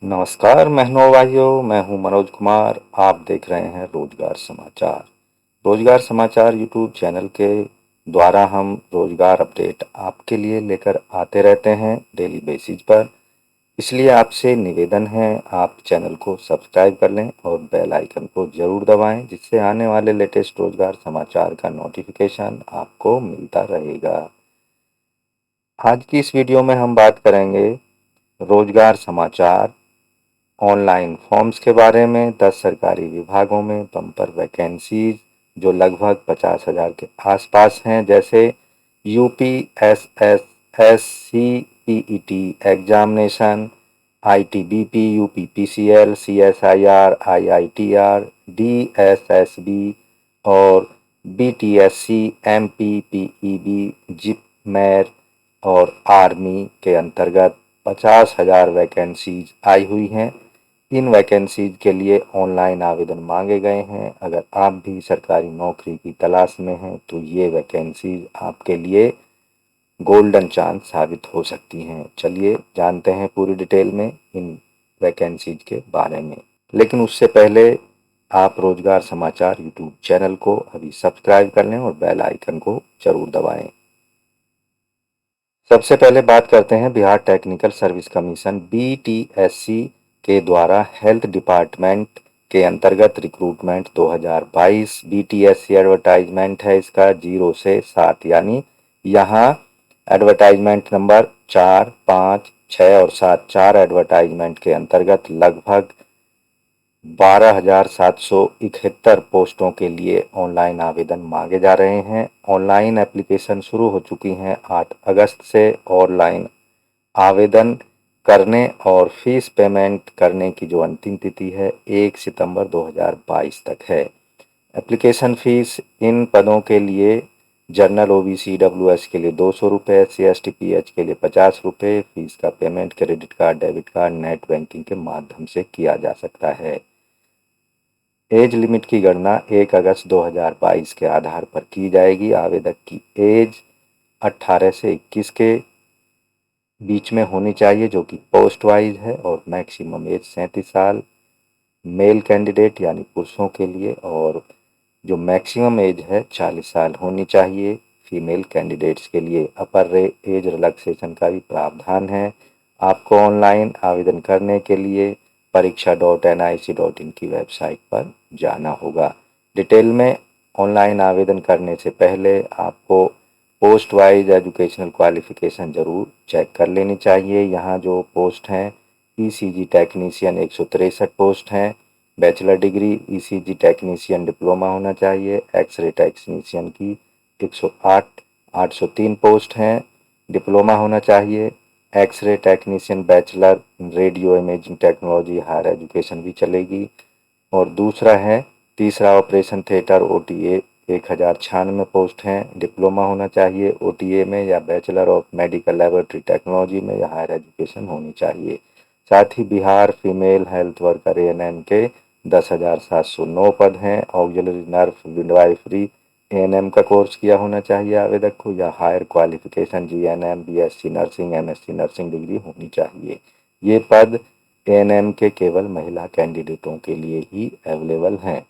नमस्कार बहनों भाइयों, मैं हूं मनोज कुमार। आप देख रहे हैं रोजगार समाचार। रोजगार समाचार यूट्यूब चैनल के द्वारा हम रोजगार अपडेट आपके लिए लेकर आते रहते हैं डेली बेसिस पर। इसलिए आपसे निवेदन है, आप चैनल को सब्सक्राइब कर लें और बेल आइकन को जरूर दबाएं, जिससे आने वाले लेटेस्ट रोजगार समाचार का नोटिफिकेशन आपको मिलता रहेगा। आज की इस वीडियो में हम बात करेंगे रोजगार समाचार ऑनलाइन फॉर्म्स के बारे में। 10 सरकारी विभागों में बम्पर वैकेंसीज जो लगभग 50,000 के आसपास हैं, जैसे UP SSS CET examination, ITBP, UPPCL, CSIR, IITR, DSSB और बीटीएससी, एमपीपीईबी, जिपमेर और आर्मी के अंतर्गत 50,000 वैकेंसीज आई हुई हैं। इन वैकेंसीज के लिए ऑनलाइन आवेदन मांगे गए हैं। अगर आप भी सरकारी नौकरी की तलाश में हैं तो ये वैकेंसीज आपके लिए गोल्डन चांस साबित हो सकती हैं। चलिए जानते हैं पूरी डिटेल में इन वैकेंसीज के बारे में। लेकिन उससे पहले आप रोजगार समाचार यूट्यूब चैनल को अभी सब्सक्राइब कर लें और बेल आइकन को जरूर दबाएं। सबसे पहले बात करते हैं Bihar technical service commission BTSC के द्वारा हेल्थ डिपार्टमेंट के अंतर्गत रिक्रूटमेंट 2022 बीटीएससी एडवर्टाइजमेंट है इसका 0 से 7, यानी यहाँ एडवर्टाइजमेंट नंबर 4, 5, 6 और 7 चार एडवर्टाइजमेंट के अंतर्गत लगभग 12,771 पोस्टों के लिए ऑनलाइन आवेदन मांगे जा रहे हैं। ऑनलाइन एप्लीकेशन शुरू हो चुकी हैं 8 अगस्त से। ऑनलाइन आवेदन करने और फीस पेमेंट करने की जो अंतिम तिथि है 1 सितंबर 2022 तक है। एप्लीकेशन फीस इन पदों के लिए जनरल ओबीसी डब्ल्यूएस के लिए 200 रुपये, S C S T PH के लिए 50 रुपये। फीस का payment credit card, debit card, net banking के माध्यम से किया जा सकता है। एज लिमिट की गणना 1 अगस्त 2022 के आधार पर की जाएगी। आवेदक की एज 18 से 21 के बीच में होनी चाहिए, जो कि पोस्ट वाइज है, और मैक्सिमम एज 37 साल मेल कैंडिडेट यानी पुरुषों के लिए, और जो मैक्सिमम एज है 40 साल होनी चाहिए फीमेल कैंडिडेट्स के लिए। अपर एज रिलैक्सेशन का भी प्रावधान है। आपको ऑनलाइन आवेदन करने के लिए परीक्षा.nic.in की वेबसाइट पर जाना होगा। डिटेल में ऑनलाइन आवेदन करने से पहले आपको पोस्ट वाइज एजुकेशनल क्वालिफिकेशन ज़रूर चेक कर लेनी चाहिए। यहाँ जो पोस्ट हैं ईसीजी टेक्नीशियन 163 पोस्ट हैं। Bachelor degree ECG technician diploma होना चाहिए। एक्सरे टेक्नीशियन की 108 803 पोस्ट हैं, डिप्लोमा होना चाहिए। X-ray technician bachelor radio imaging technology higher education भी चलेगी। और दूसरा है तीसरा ऑपरेशन थिएटर ओटीए 1096 पोस्ट हैं, डिप्लोमा होना चाहिए ओटीए में, या bachelor of medical laboratory technology में, या हायर एजुकेशन होनी चाहिए। साथ ही Bihar female health worker ANM के 10,709 पद हैं। ऑक्सिलरी नर्स मिडवाइफरी एएनएम का कोर्स किया होना चाहिए आवेदक को, या higher qualification GNM, BSc nursing, MSc nursing degree होनी चाहिए। ये पद एएनएम के केवल महिला कैंडिडेटों के लिए ही अवेलेबल हैं।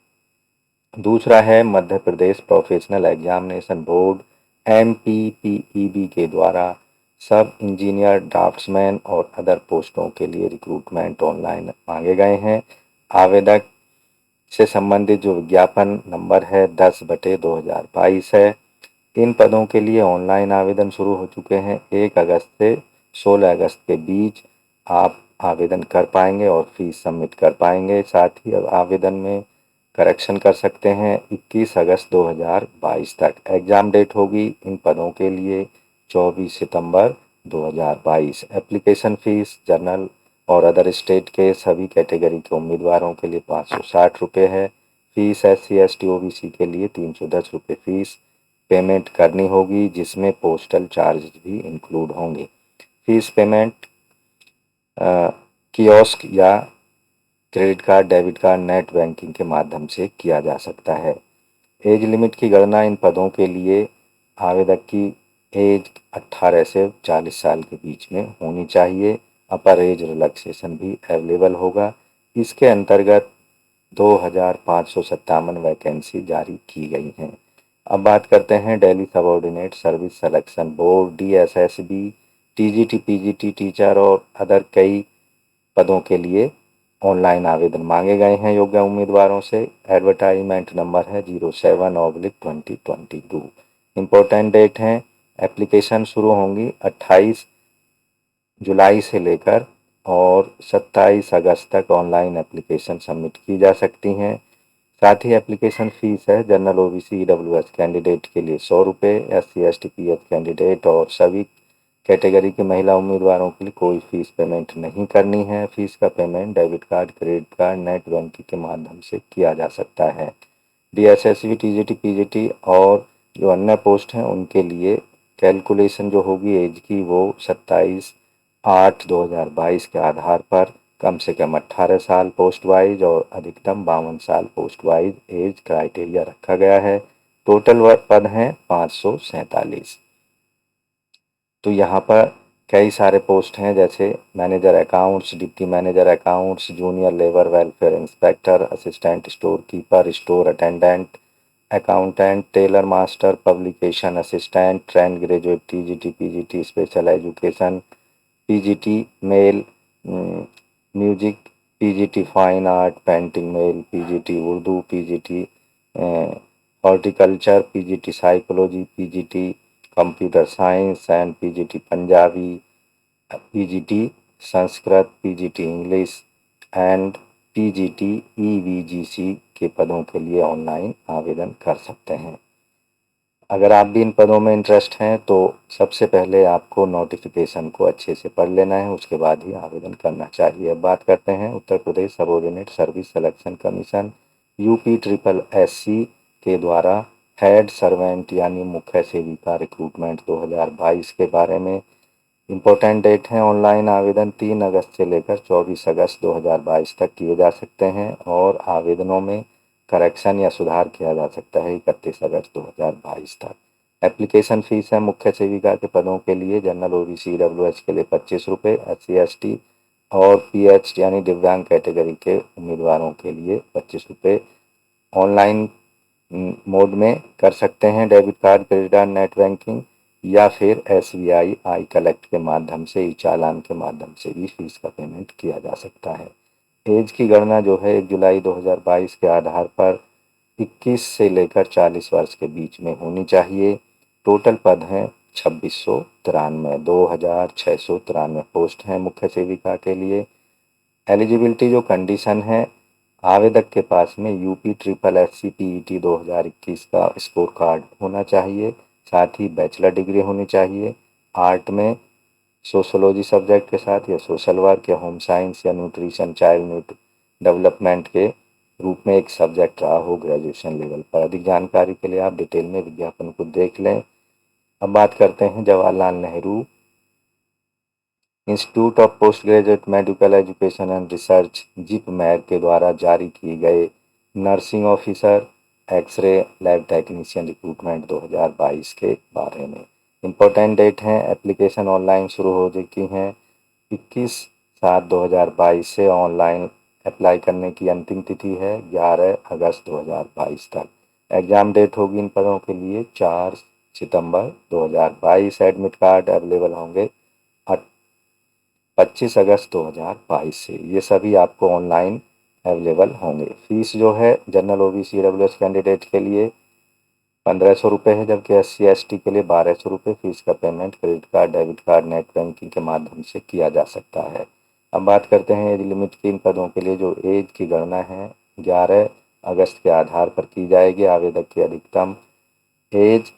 दूसरा है Madhya Pradesh professional examination board MPPEB के द्वारा सब इंजीनियर, ड्राफ्ट्समैन और अदर पोस्टों के लिए रिक्रूटमेंट ऑनलाइन मांगे गए हैं। आवेदक से संबंधित जो विज्ञापन नंबर है 10/2022 है। इन पदों के लिए ऑनलाइन आवेदन शुरू हो चुके हैं। 1 अगस्त से 16 अगस्त के बीच आप आवेदन कर पाएंगे और फीस सबमिट कर पाएंगे। साथ ही अब आवेदन में करेक्शन कर सकते हैं। 21 अगस्त 2022 तक एग्ज़ाम डेट होगी इन पदों के लिए 24 सितंबर 2022। एप्लीकेशन फ़ीस जनरल और अदर स्टेट के सभी कैटेगरी के उम्मीदवारों के लिए 560 रुपये है। फीस SC ST OBC के लिए 310 रुपये फीस पेमेंट करनी होगी, जिसमें पोस्टल चार्ज भी इंक्लूड होंगे। फीस पेमेंट कियोस्क या credit card, debit card, net banking के माध्यम से किया जा सकता है। एज लिमिट की गणना इन पदों के लिए आवेदक की एज 18 से 40 साल के बीच में होनी चाहिए। अपर एज रिलैक्सेशन भी अवेलेबल होगा। इसके अंतर्गत 2557 वैकेंसी जारी की गई हैं। अब बात करते हैं Delhi subordinate service selection board DSSB, TGT, PGT teacher और अदर कई पदों के लिए ऑनलाइन आवेदन मांगे गए हैं योग्य उम्मीदवारों से। एडवर्टाइजमेंट नंबर है 07/2022। इम्पोर्टेंट डेट हैं, एप्लीकेशन शुरू होंगी 28 जुलाई से लेकर और 27 अगस्त तक ऑनलाइन एप्लीकेशन सबमिट की जा सकती हैं। साथ ही एप्लीकेशन फीस है जनरल OBC EWS कैंडिडेट के लिए 100 रुपये, SC ST PH कैंडिडेट और सभी कैटेगरी के महिला उम्मीदवारों के लिए कोई फीस पेमेंट नहीं करनी है। फीस का payment debit card, credit card, net banking के माध्यम से किया जा सकता है। DSSB, TGT, PGT और जो अन्य पोस्ट हैं उनके लिए कैलकुलेशन जो होगी एज की वो 27/8/2022 के आधार पर कम से कम 18 साल पोस्ट वाइज और अधिकतम 52 साल पोस्ट वाइज एज क्राइटेरिया रखा गया है। टोटल पद हैं 547। तो यहाँ पर कई सारे पोस्ट हैं जैसे manager accounts, deputy manager accounts, junior labour welfare inspector, assistant store keeper, store attendant, accountant, tailor master, publication assistant, trained graduate, TGT, PGT special education, PGT male music, PGT fine art painting male, PGT Urdu, PGT horticulture, PGT psychology, PGT computer science and PGT Punjabi, PGT Sanskrit, PGT English and PGT EVGC के पदों के लिए online आवेदन कर सकते हैं। अगर आप भी इन पदों में इंटरेस्ट हैं तो सबसे पहले आपको नोटिफिकेशन को अच्छे से पढ़ लेना है, उसके बाद ही आवेदन करना चाहिए। अब बात करते हैं Uttar Pradesh subordinate service selection commission UPSSC के द्वारा हेड सर्वेंट यानी मुख्य सेविका रिक्रूटमेंट 2022 के बारे में। इम्पोर्टेंट डेट है, ऑनलाइन आवेदन 3 अगस्त से लेकर 24 अगस्त 2022 तक किए जा सकते हैं और आवेदनों में करेक्शन या सुधार किया जा सकता है 31 अगस्त 2022 तक। एप्लीकेशन फीस है मुख्य सेविका के पदों के लिए जनरल OBC EWS के लिए 25 रुपये, SC ST और PH यानी दिव्यांग कैटेगरी के उम्मीदवारों के लिए 25 रुपये। ऑनलाइन मोड में कर सकते हैं, debit card, credit card, net banking या फिर SBI आई कलेक्ट के माध्यम से, ई चालान के माध्यम से भी फीस का पेमेंट किया जा सकता है। एज की गणना जो है 1 जुलाई 2022 के आधार पर 21 से लेकर 40 वर्ष के बीच में होनी चाहिए। टोटल पद हैं 2693, 2693 पोस्ट हैं मुख्य सेविका के लिए। एलिजिबिलिटी जो कंडीशन है, आवेदक के पास में UPSSC PET 2021 का स्कोर कार्ड होना चाहिए, साथ ही बैचलर डिग्री होनी चाहिए। आर्ट में सोशोलॉजी सब्जेक्ट के साथ या सोशल वर्क या होम साइंस या न्यूट्रिशन चाइल्ड डेवलपमेंट के रूप में एक सब्जेक्ट रहा हो ग्रेजुएशन लेवल पर। अधिक जानकारी के लिए आप डिटेल में विज्ञापन को देख लें। अब बात करते हैं Jawaharlal Nehru institute of post graduate medical education and research JIPMER के द्वारा जारी किए गए nursing officer, X-ray lab technician recruitment 2022 के बारे में। इम्पोर्टेंट डेट हैं, एप्लीकेशन ऑनलाइन शुरू हो चुकी हैं 21/7/2022 से। ऑनलाइन अप्लाई करने की अंतिम तिथि है 11 अगस्त 2022 तक। एग्ज़ाम डेट होगी इन पदों के लिए 4 सितंबर 2022। एडमिट कार्ड अवेलेबल होंगे 25 अगस्त 2022 से। ये सभी आपको ऑनलाइन अवेलेबल होंगे। फीस जो है जनरल OBC EWS कैंडिडेट के लिए 1500 रुपये है, जबकि SC ST के लिए 1200 रुपये। फीस का payment credit card, debit card, net banking के माध्यम से किया जा सकता है। अब बात करते हैं एज लिमिट की। इन पदों के लिए जो एज की गणना है 11 अगस्त के आधार पर की जाएगी। आवेदक की अधिकतम एज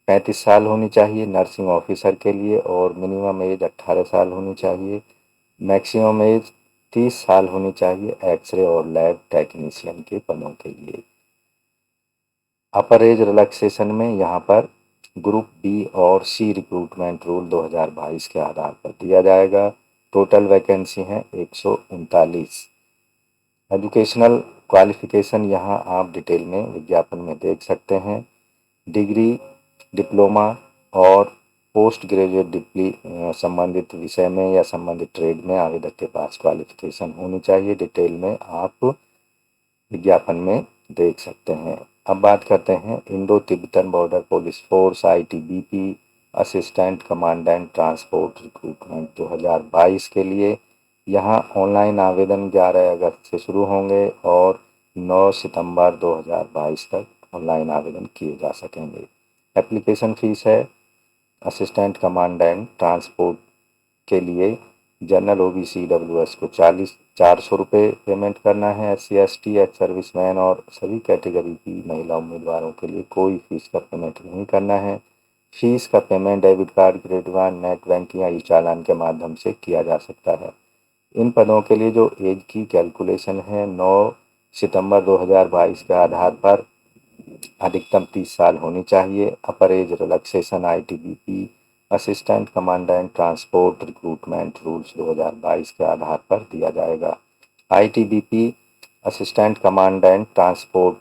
35 साल होनी चाहिए नर्सिंग ऑफिसर के लिए और मिनिमम एज 18 साल होनी चाहिए। मैक्सिमम एज 30 साल होनी चाहिए एक्सरे और लैब टेक्नीशियन के पदों के लिए। अपर एज रिलैक्सेशन में यहाँ पर ग्रुप B और C रिक्रूटमेंट रूल 2022 के आधार पर दिया जाएगा। टोटल वैकेंसी हैं 139। एजुकेशनल क्वालिफिकेशन यहाँ आप डिटेल में विज्ञापन में देख सकते हैं। डिग्री, डिप्लोमा और पोस्ट ग्रेजुएट डिग्री संबंधित विषय में या संबंधित ट्रेड में आवेदक के पास क्वालिफिकेशन होनी चाहिए। डिटेल में आप विज्ञापन में देख सकते हैं। अब बात करते हैं Indo Tibetan border police force ITBP assistant commandant transport recruitment 2022 के लिए। यहाँ ऑनलाइन आवेदन 11 अगस्त से शुरू होंगे और 9 सितंबर 2022 तक ऑनलाइन आवेदन किए जा सकेंगे। एप्लीकेशन फीस है असिस्टेंट कमांडेंट ट्रांसपोर्ट के लिए जनरल OBC EWS को 400 रुपये पेमेंट करना है। SC ST एक्स सर्विसमैन और सभी कैटेगरी की महिला उम्मीदवारों के लिए कोई फीस का पेमेंट नहीं करना है। फीस का payment debit card, credit card, net banking या ई चालान के माध्यम से किया जा सकता है। इन पदों के लिए जो एज की कैलकुलेशन है 9 सितंबर 2022 के आधार पर अधिकतम 30 साल होनी चाहिए। अपर age relaxation ITBP assistant commandant transport recruitment rules 2022 के आधार पर दिया जाएगा। ITBP असिस्टेंट कमांडेंट ट्रांसपोर्ट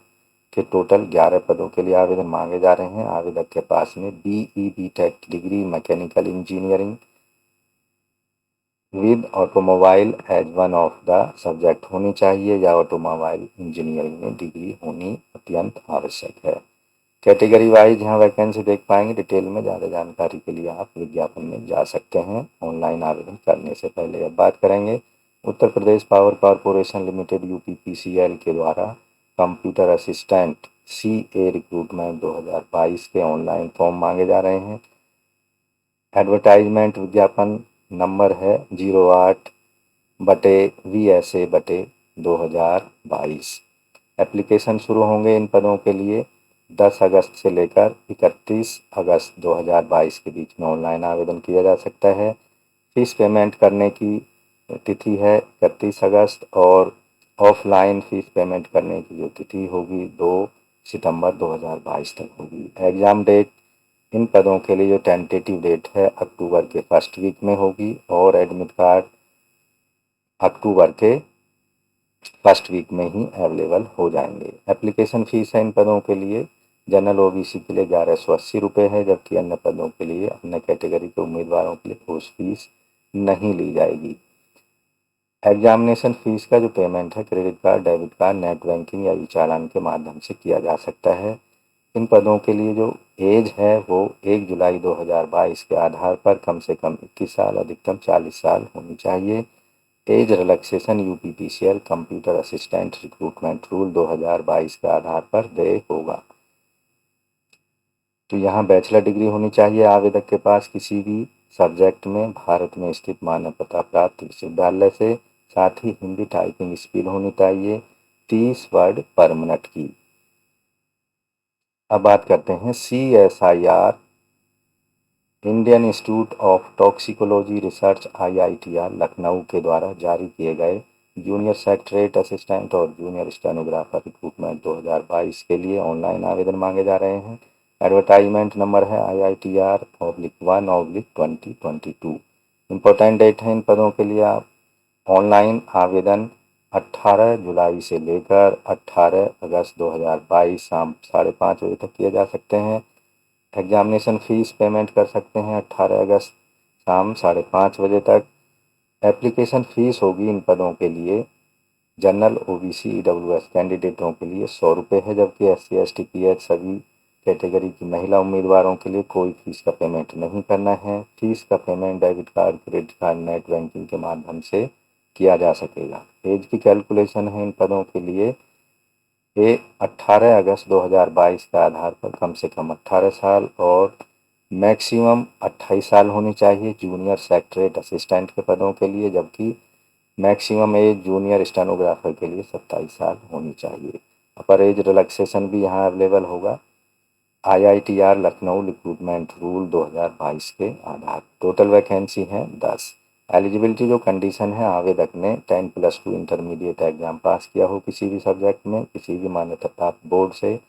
के टोटल 11 पदों के लिए आवेदन मांगे जा रहे हैं। आवेदक के पास में BE BTech degree mechanical engineering with automobile as one of the subject होनी चाहिए या ऑटोमोबाइल इंजीनियरिंग में डिग्री होनी अत्यंत आवश्यक है। कैटेगरी वाइज यहाँ वैकेंसी देख पाएंगे। डिटेल में ज़्यादा जानकारी के लिए आप विज्ञापन में जा सकते हैं ऑनलाइन आवेदन करने से पहले। अब बात करेंगे Uttar Pradesh power corporation limited UPPCL के द्वारा कंप्यूटर असिस्टेंट CA रिक्रूटमेंट 2022 के ऑनलाइन फॉर्म मांगे जा रहे हैं। एडवर्टाइजमेंट विज्ञापन नंबर है 08/VSA/2022। एप्लीकेशन शुरू होंगे इन पदों के लिए 10 अगस्त से लेकर 31 अगस्त 2022 के बीच में ऑनलाइन आवेदन किया जा सकता है। फीस पेमेंट करने की तिथि है 31 अगस्त और ऑफलाइन फीस पेमेंट करने की जो तिथि होगी 2 सितंबर 2022 तक होगी। एग्ज़ाम डेट इन पदों के लिए जो टेंटेटिव डेट है अक्टूबर के फर्स्ट वीक में होगी और एडमिट कार्ड अक्टूबर के फर्स्ट वीक में ही अवेलेबल हो जाएंगे। एप्लीकेशन फ़ीस है इन पदों के लिए जनरल OBC के लिए 1180 रुपये है, जबकि अन्य पदों के लिए अन्य कैटेगरी के उम्मीदवारों के लिए कोई फीस नहीं ली जाएगी। एग्जामिनेशन फ़ीस का जो पेमेंट है credit card, debit card, net banking या ई चालान के माध्यम से किया जा सकता है। इन पदों के लिए जो एज है वो 1 जुलाई 2022 के आधार पर कम से कम 21 साल अधिकतम 40 साल होनी चाहिए। Age relaxation UPPCL computer assistant recruitment rule 2022 के आधार पर देय होगा। तो यहाँ बैचलर डिग्री होनी चाहिए आवेदक के पास किसी भी सब्जेक्ट में भारत में स्थित मान्यता प्राप्त विश्वविद्यालय से। साथ ही हिंदी टाइपिंग स्पीड होनी चाहिए 30 वर्ड पर मिनट की। अब बात करते हैं CSIR Indian institute of toxicology research IITR Lucknow के द्वारा जारी किए गए जूनियर सेक्रेटरीट असिस्टेंट और जूनियर स्टेनोग्राफर रिक्रूटमेंट 2022 के लिए ऑनलाइन आवेदन मांगे जा रहे हैं। एडवर्टाइजमेंट नंबर है IITR/1/2022। इम्पोर्टेंट डेट है इन पदों के लिए आप ऑनलाइन आवेदन 18 जुलाई से लेकर 18 अगस्त 2022 शाम 5:30 बजे तक किए जा सकते हैं। एग्जामिनेशन फ़ीस पेमेंट कर सकते हैं 18 अगस्त शाम 5:30 बजे तक। एप्लीकेशन फ़ीस होगी इन पदों के लिए जनरल OBC EWS कैंडिडेटों के लिए 100 रुपये है, जबकि SC ST PH सभी कैटेगरी की महिला उम्मीदवारों के लिए कोई फीस का पेमेंट नहीं करना है। फीस का payment debit card, credit card, net banking के माध्यम से किया जा सकेगा। एज की कैलकुलेशन है इन पदों के लिए 18 अगस्त 2022 के आधार पर कम से कम 18 साल और मैक्सिमम 28 साल होनी चाहिए जूनियर सेक्रेटरीट असिस्टेंट के पदों के लिए, जबकि मैक्सिमम एज जूनियर स्टेनोग्राफर के लिए 27 साल होनी चाहिए। अपर एज रिलैक्सेशन भी यहाँ अवेलेबल होगा IITR लखनऊ रिक्रूटमेंट रूल 2022 के आधार। टोटल वैकेंसी है 10। एलिजिबिलिटी जो कंडीशन है आवेदक ने 10+2 इंटरमीडिएट एग्जाम पास किया हो किसी भी सब्जेक्ट में किसी भी मान्यता प्राप्त बोर्ड से।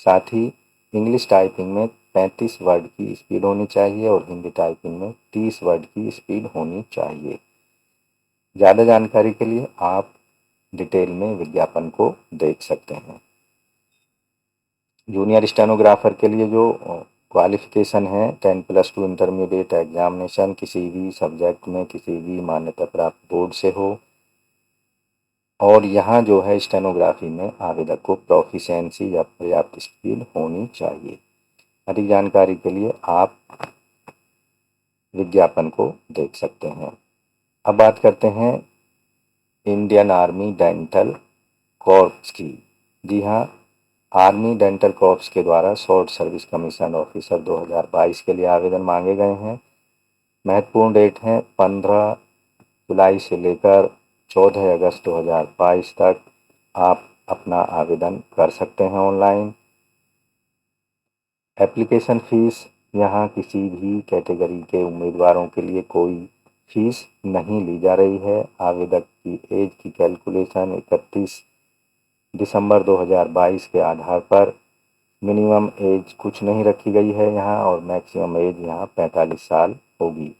साथ ही इंग्लिश टाइपिंग में 35 वर्ड की स्पीड होनी चाहिए और हिंदी टाइपिंग में 30 वर्ड की स्पीड होनी चाहिए। ज़्यादा जानकारी के लिए आप डिटेल में विज्ञापन को देख सकते हैं। जूनियर स्टेनोग्राफर के लिए जो क्वालिफिकेशन है 10+2 इंटरमीडिएट एग्जामिनेशन किसी भी सब्जेक्ट में किसी भी मान्यता प्राप्त बोर्ड से हो। और यहाँ जो है स्टेनोग्राफी में आवेदक को प्रोफिशिएंसी या पर्याप्त स्किल होनी चाहिए। अधिक जानकारी के लिए आप विज्ञापन को देख सकते हैं। अब बात करते हैं इंडियन आर्मी डेंटल कॉर्प्स की। जी हाँ, आर्मी डेंटल कॉर्प्स के द्वारा शॉर्ट सर्विस कमीशन ऑफिसर 2022 के लिए आवेदन मांगे गए हैं। महत्वपूर्ण डेट है 15 जुलाई से लेकर 14 अगस्त 2022 तक आप अपना आवेदन कर सकते हैं ऑनलाइन। एप्लीकेशन फ़ीस यहाँ किसी भी कैटेगरी के उम्मीदवारों के लिए कोई फीस नहीं ली जा रही है। आवेदक की एज की कैलकुलेशन 31 दिसंबर 2022 के आधार पर मिनिमम एज कुछ नहीं रखी गई है यहाँ, और मैक्सिमम एज यहाँ 45 साल होगी।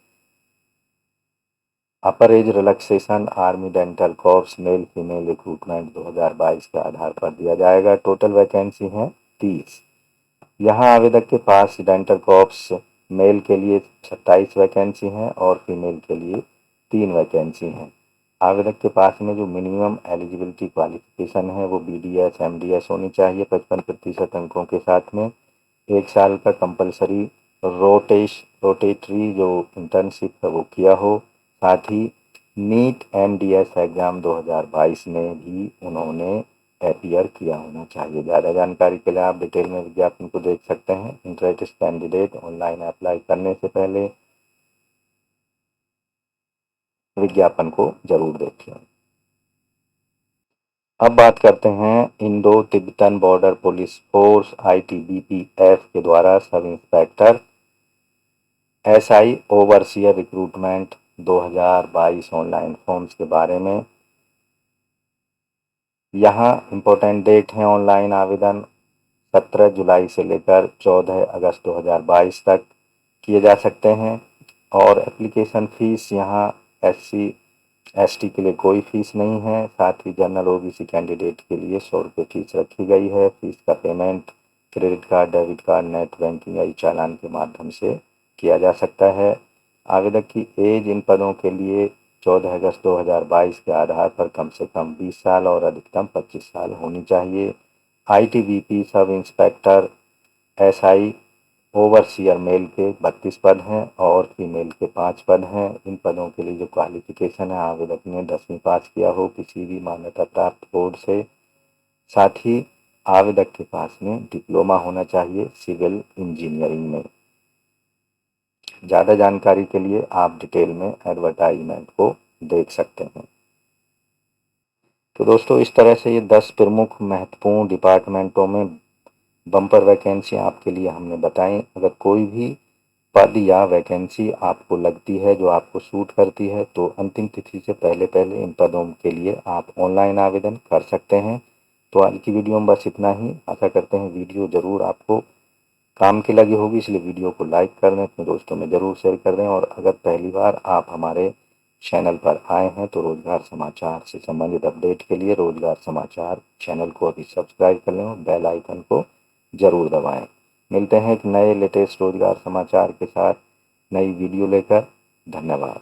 अपर age relaxation army dental corps male female recruitment 2022 के आधार पर दिया जाएगा। टोटल वैकेंसी हैं 30। यहाँ आवेदक के पास डेंटल कॉर्प्स मेल के लिए 27 वैकेंसी हैं और फीमेल के लिए 3 वैकेंसी हैं। आवेदक के पास में जो मिनिमम एलिजिबिलिटी क्वालिफिकेशन है वो BDS MDS होनी चाहिए 55% अंकों के साथ में। 1 साल का कंपलसरी रोटेटरी जो इंटर्नशिप है वो किया हो। साथ ही नीट MDS एग्ज़ाम 2022 में भी उन्होंने अपीयर किया होना चाहिए। ज़्यादा जानकारी के लिए आप डिटेल में विज्ञापन को देख सकते हैं। इंटरेस्टेड कैंडिडेट ऑनलाइन अप्लाई करने से पहले विज्ञापन को जरूर देखें। अब बात करते हैं Indo Tibetan border police force ITBP-F के द्वारा sub inspector SI overseer recruitment 2022 online forms के बारे में। यहाँ इम्पोर्टेंट डेट है ऑनलाइन आवेदन 17 जुलाई से लेकर 14 अगस्त 2022 तक किए जा सकते हैं। और एप्लीकेशन फ़ीस यहाँ SC ST के लिए कोई फ़ीस नहीं है। साथ ही जनरल OBC कैंडिडेट के लिए 100 रुपये फ़ीस रखी गई है। फ़ीस का payment credit card, debit card, net banking या चालान के माध्यम से किया जा सकता है। आवेदक की एज इन पदों के लिए 14 अगस्त 2022 के आधार पर कम से कम 20 साल और अधिकतम 25 साल होनी चाहिए। ITBP sub inspector SI overseer mail के 32 पद हैं और फीमेल के 5 पद हैं। इन पदों के लिए जो क्वालिफिकेशन है आवेदक ने 10वीं पास किया हो किसी भी मान्यता प्राप्त बोर्ड से। साथ ही आवेदक के पास में डिप्लोमा होना चाहिए सिविल इंजीनियरिंग में। ज़्यादा जानकारी के लिए आप डिटेल में एडवर्टाइजमेंट को देख सकते हैं। तो दोस्तों, इस तरह से ये 10 प्रमुख महत्वपूर्ण डिपार्टमेंटों में बम्पर वैकेंसी आपके लिए हमने बताई। अगर कोई भी पद या वैकेंसी आपको लगती है जो आपको सूट करती है तो अंतिम तिथि से पहले पहले इन पदों के लिए आप ऑनलाइन आवेदन कर सकते हैं। तो आज की वीडियो में बस इतना ही। आशा करते हैं वीडियो ज़रूर आपको काम की लगी होगी, इसलिए वीडियो को लाइक कर दें, अपने दोस्तों में ज़रूर शेयर कर दें। और अगर पहली बार आप हमारे चैनल पर आए हैं तो रोज़गार समाचार से संबंधित अपडेट के लिए रोज़गार समाचार चैनल को अभी सब्सक्राइब कर लें और बेल आइकन को ज़रूर दबाएं। मिलते हैं एक नए लेटेस्ट रोज़गार समाचार के साथ नई वीडियो लेकर। धन्यवाद।